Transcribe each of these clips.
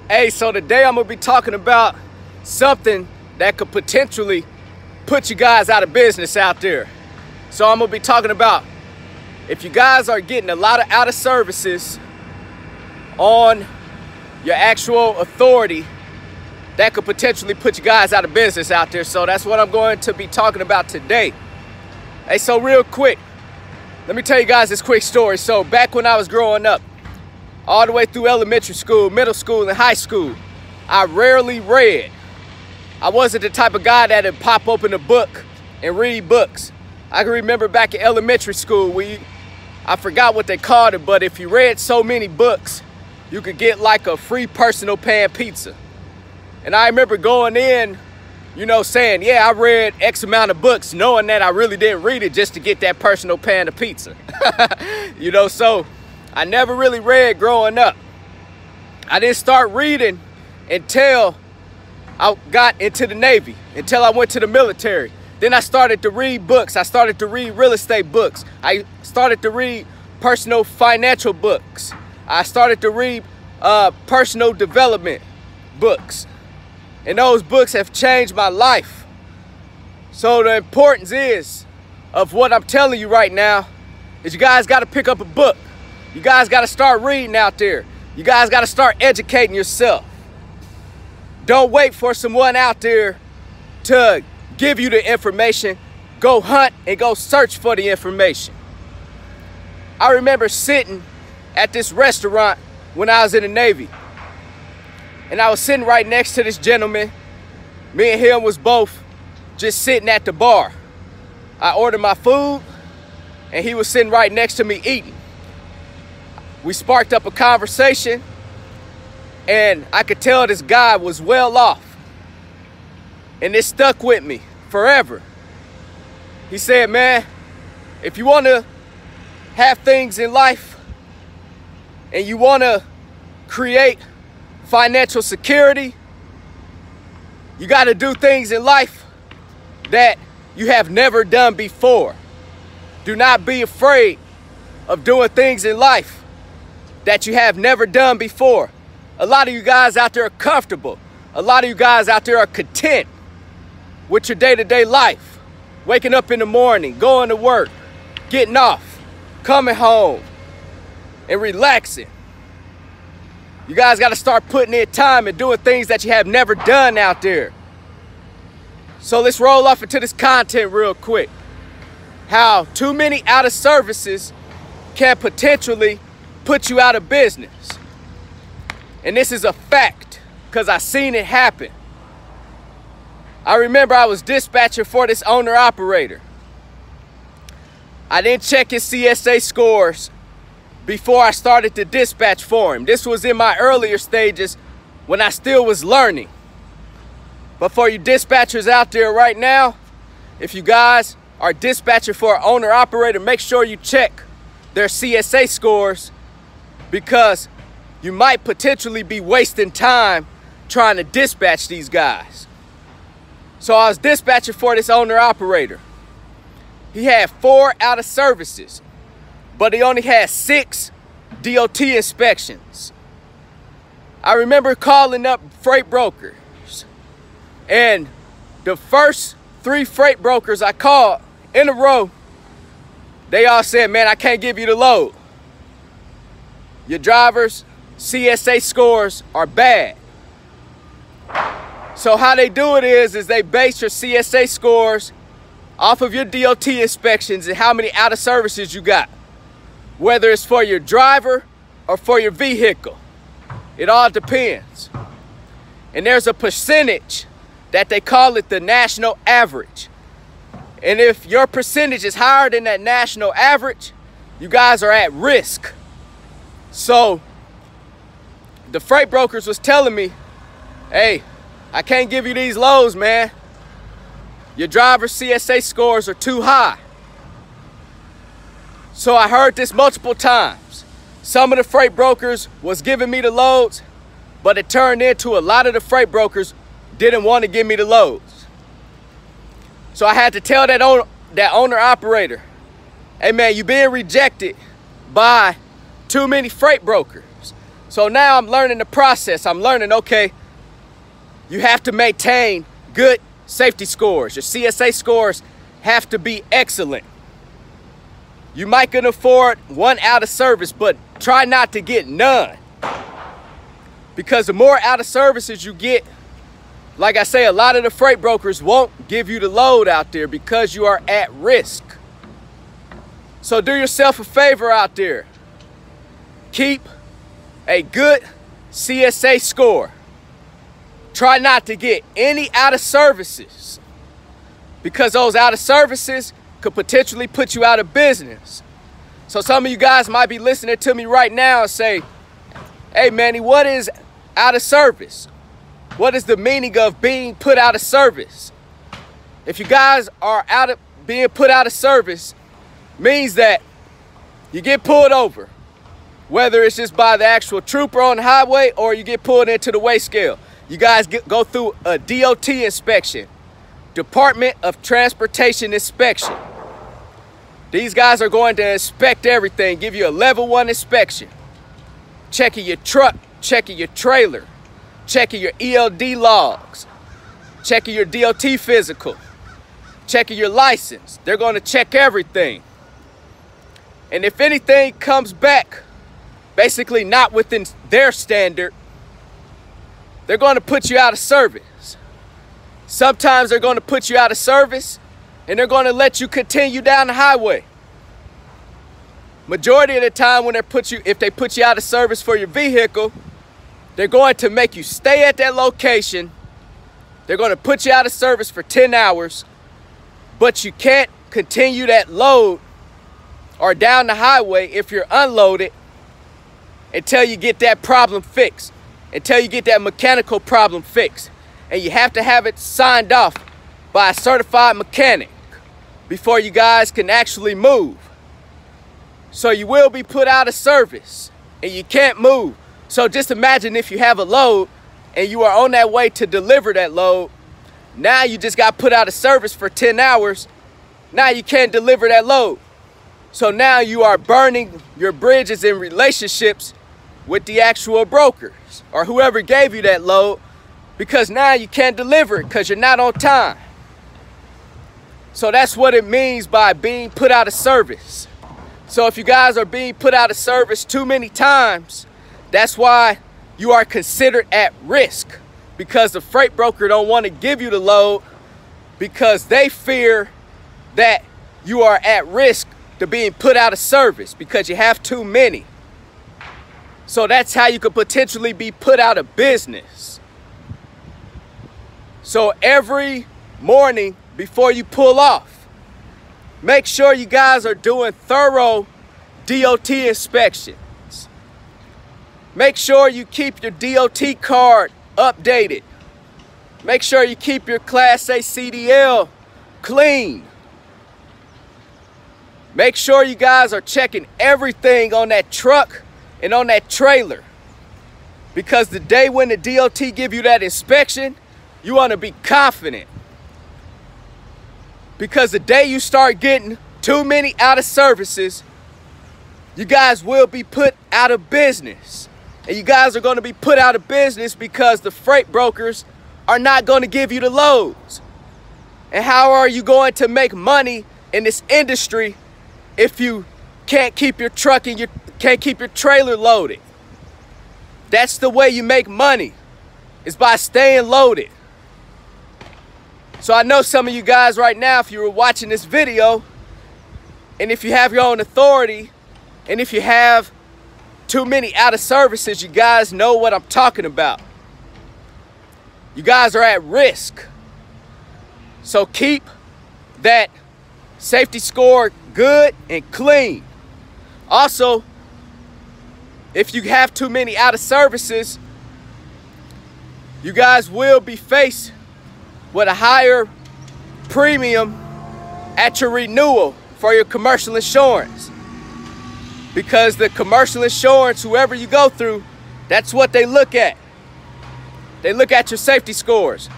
Hey, so today I'm gonna be talking about something that could potentially put you guys out of business out there. So I'm gonna be talking about if you guys are getting a lot of out of services on your actual authority, that could potentially put you guys out of business out there. So that's what I'm going to be talking about today. Hey, so real quick, let me tell you guys this quick story. So back when I was growing up, all the way through elementary school, middle school, and high school, I rarely read. I wasn't the type of guy that'd pop open a book and read books. I can remember back in elementary school, I forgot what they called it, but if you read so many books, you could get like a free personal pan pizza. And I remember going in, saying, yeah, I read X amount of books, knowing that I really didn't read it just to get that personal pan of pizza. So I never really read growing up. I didn't start reading until I got into the Navy, until I went to the military. Then I started to read books. I started to read real estate books. I started to read personal financial books. I started to read personal development books. And those books have changed my life. So the importance of what I'm telling you right now is you guys got to pick up a book. You guys got to start reading out there. You guys got to start educating yourself. Don't wait for someone out there to give you the information. Go hunt and go search for the information. I remember sitting at this restaurant when I was in the Navy. And I was sitting right next to this gentleman. Me and him was both just sitting at the bar. I ordered my food and he was sitting right next to me eating. We sparked up a conversation and I could tell this guy was well off. And it stuck with me forever. He said, man, if you want to have things in life and you want to create financial security, you got to do things in life that you have never done before. Do not be afraid of doing things in life that you have never done before. A lot of you guys out there are comfortable. A lot of you guys out there are content with your day-to-day life. Waking up in the morning, going to work, getting off, coming home, and relaxing. You guys got to start putting in time and doing things that you have never done out there. So let's roll off into this content real quick. How too many out of services can potentially put you out of business. And this is a fact because I seen it happen. I remember I was dispatcher for this owner operator. I didn't check his CSA scores before I started to dispatch for him. This was in my earlier stages when I still was learning. But for you dispatchers out there right now, if you guys are dispatcher for an owner operator, make sure you check their CSA scores because you might potentially be wasting time trying to dispatch these guys. So I was dispatcher for this owner operator. He had 4 out of services, but he only had 6 DOT inspections. I remember calling up freight brokers, and the first 3 freight brokers I called in a row, they all said, man, I can't give you the load. Your driver's CSA scores are bad. So how they do it is they base your CSA scores off of your DOT inspections and how many out of services you got, whether it's for your driver or for your vehicle. It all depends. And there's a percentage that they call it the national average. And if your percentage is higher than that national average, you guys are at risk. So the freight brokers was telling me, hey, I can't give you these loads, man. Your driver's CSA scores are too high. So I heard this multiple times. Some of the freight brokers was giving me the loads, but it turned into a lot of the freight brokers didn't want to give me the loads. So I had to tell that owner operator, hey man, you being rejected by too many freight brokers. So now I'm learning the process. I'm learning, okay, you have to maintain good safety scores. Your CSA scores have to be excellent. You might can afford one out of service, but try not to get none. Because the more out of services you get, like I say, a lot of the freight brokers won't give you the load out there because you are at risk. So do yourself a favor out there. Keep a good CSA score. Try not to get any out of services, because those out of services could potentially put you out of business. So some of you guys might be listening to me right now and say, hey Manny, what is out of service? What is the meaning of being put out of service? If you guys are being put out of service, means that you get pulled over, whether it's just by the actual trooper on the highway or you get pulled into the weigh scale. You guys go through a DOT inspection, Department of Transportation inspection. These guys are going to inspect everything, give you a level 1 inspection, checking your truck, checking your trailer, checking your ELD logs, checking your DOT physical, checking your license. They're going to check everything. And if anything comes back basically not within their standard, they're going to put you out of service. Sometimes they're going to put you out of service and they're going to let you continue down the highway. Majority of the time when if they put you out of service for your vehicle, they're going to make you stay at that location. They're going to put you out of service for 10 hours, but you can't continue that load or down the highway if you're unloaded until you get that problem fixed, until you get that mechanical problem fixed. And you have to have it signed off by a certified mechanic before you guys can actually move. So you will be put out of service and you can't move. So just imagine if you have a load and you are on that way to deliver that load. Now you just got put out of service for 10 hours. Now you can't deliver that load. So now you are burning your bridges in relationships with the actual brokers or whoever gave you that load, because now you can't deliver it because you're not on time. So that's what it means by being put out of service. So if you guys are being put out of service too many times, that's why you are considered at risk, because the freight broker don't want to give you the load because they fear that you are at risk to being put out of service because you have too many. So that's how you could potentially be put out of business. So every morning before you pull off, make sure you guys are doing thorough DOT inspections. Make sure you keep your DOT card updated. Make sure you keep your Class A CDL clean. Make sure you guys are checking everything on that truck and on that trailer, because the day when the DOT give you that inspection, you want to be confident. Because the day you start getting too many out of services, you guys will be put out of business. And you guys are going to be put out of business because the freight brokers are not going to give you the loads. And how are you going to make money in this industry if you can't keep your truck and you can't keep your trailer loaded? That's the way you make money, is by staying loaded. So I know some of you guys right now, if you were watching this video, and if you have your own authority, and if you have too many out of services, you guys know what I'm talking about. You guys are at risk. So keep that safety score good and clean. Also, if you have too many out of services, you guys will be faced with a higher premium at your renewal for your commercial insurance. Because the commercial insurance, whoever you go through, that's what they look at. They look at your safety scores.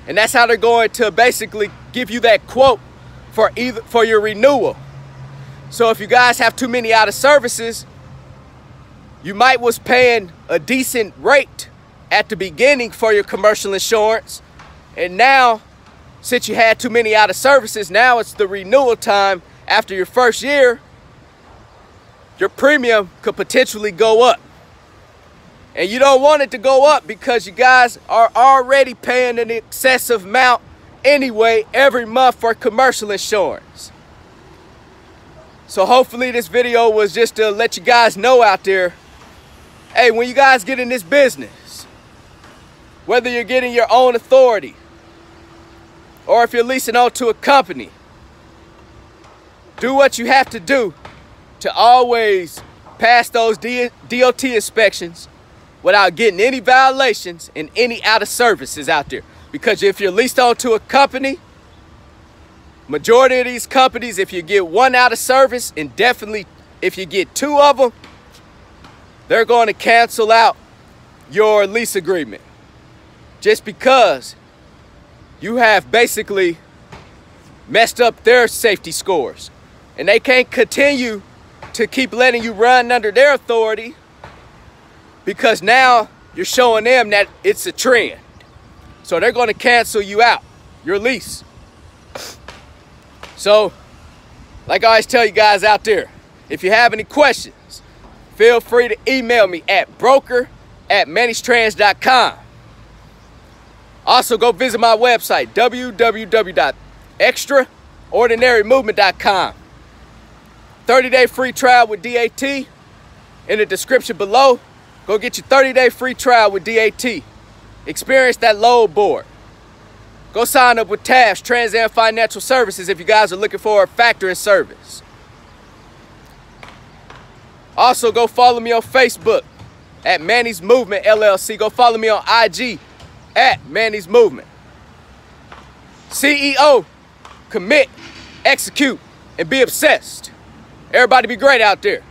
And that's how they're going to basically give you that quote for your renewal. So if you guys have too many out of services, You might was paying a decent rate at the beginning for your commercial insurance, and now, since you had too many out of services, now it's the renewal time after your first year. Your premium could potentially go up. And you don't want it to go up because you guys are already paying an excessive amount anyway every month for commercial insurance. So hopefully this video was just to let you guys know out there, hey, when you guys get in this business, whether you're getting your own authority or if you're leasing out to a company, do what you have to do to always pass those DOT inspections without getting any violations and any out of services out there. Because if you're leased on to a company, majority of these companies, if you get one out of service, and definitely if you get two of them, they're going to cancel out your lease agreement just because you have basically messed up their safety scores. And they can't continue to keep letting you run under their authority because now you're showing them that it's a trend. So they're going to cancel you out, your lease. So, like I always tell you guys out there, if you have any questions, feel free to email me at broker@mannystrans.com. Also, go visit my website, www.extraordinarymovement.com. 30-day free trial with DAT in the description below. Go get your 30-day free trial with DAT. Experience that load board. Go sign up with TAFS, Trans Am Financial Services, if you guys are looking for a factoring service. Also, go follow me on Facebook at Manny's Movement LLC. Go follow me on IG at Manny's Movement. CEO, commit, execute, and be obsessed. Everybody be great out there.